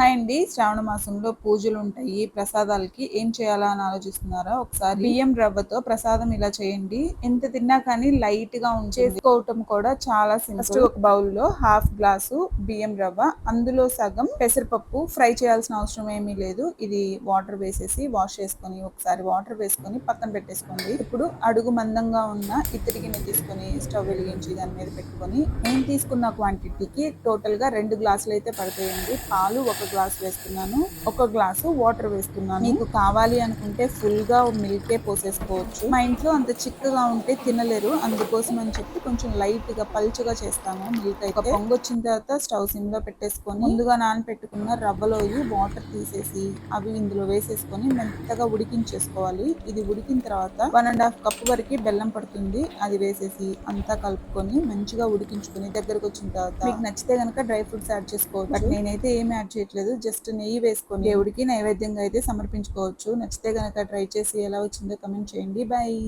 Hi అండి. శ్రావణ మాసంలో పూజలు ఉంటాయి. ప్రసాదాలకి ఏం చేయాలా అని ఆలోచిస్తున్నారా? ఒకసారి బియ్యం రవ్వతో ప్రసాదం ఇలా చేయండి. ఎంత తిన్నా కానీ లైట్ గా ఉంటుంది. చేసుకోవటం కూడా చాలా సింపుల్. ఫస్ట్ ఒక బౌల్ లో హాఫ్ గ్లాసు బియ్యం రవ్వ, అందులో సగం పెసరపప్పు. ఫ్రై చేయాల్సిన అవసరం ఏమీ లేదు. ఇది వాటర్ వేసేసి వాష్ చేసుకొని ఒకసారి వాటర్ వేసుకొని పక్కన పెట్టేసుకోండి. ఇప్పుడు అడుగు మందంగా ఉన్న ఇత్తడి గిన్నె తీసుకొని స్టవ్ వెలిగించి దాని మీద పెట్టుకొని నేను తీసుకున్న క్వాంటిటీకి టోటల్ గా 2 గ్లాసులు అయితే పడతాయండి. పాలు ఒక గ్లాస్ వేస్తున్నాను, ఒక గ్లాసు వాటర్ వేస్తున్నాను. మీకు కావాలి అనుకుంటే ఫుల్ గా మిల్కే పోసేసుకోవచ్చు. మా ఇంట్లో అంత చిక్కగా ఉంటే తినలేరు, అందుకోసం అని చెప్పి కొంచెం లైట్ గా పల్చగా చేస్తాను. మిల్క్ అయితే పొంగొచ్చిన తర్వాత స్టవ్ సిమ్ లో పెట్టేసుకొని ముందుగా నానపెట్టుకున్న రవ్వలో వాటర్ తీసేసి అవి ఇందులో వేసేసుకొని మెత్తగా ఉడికించేసుకోవాలి. ఇది ఉడికిన తర్వాత 1.5 కప్ వరకు బెల్లం పడుతుంది. అది వేసేసి అంతా కలుపుకొని మంచిగా ఉడికించుకొని దగ్గరకు వచ్చిన తర్వాత మీకు నచ్చితే గనక డ్రై ఫ్రూట్స్ యాడ్ చేసుకోవచ్చు. బట్ నేనైతే ఏం యాడ్ చేయట్లేదు, జస్ట్ నెయ్యి వేసుకొని దేవుడికి నైవేద్యంగా అయితే సమర్పించుకోవచ్చు. నచ్చితే గనక ట్రై చేసి ఎలా వచ్చిందో కమెంట్ చేయండి. బాయ్.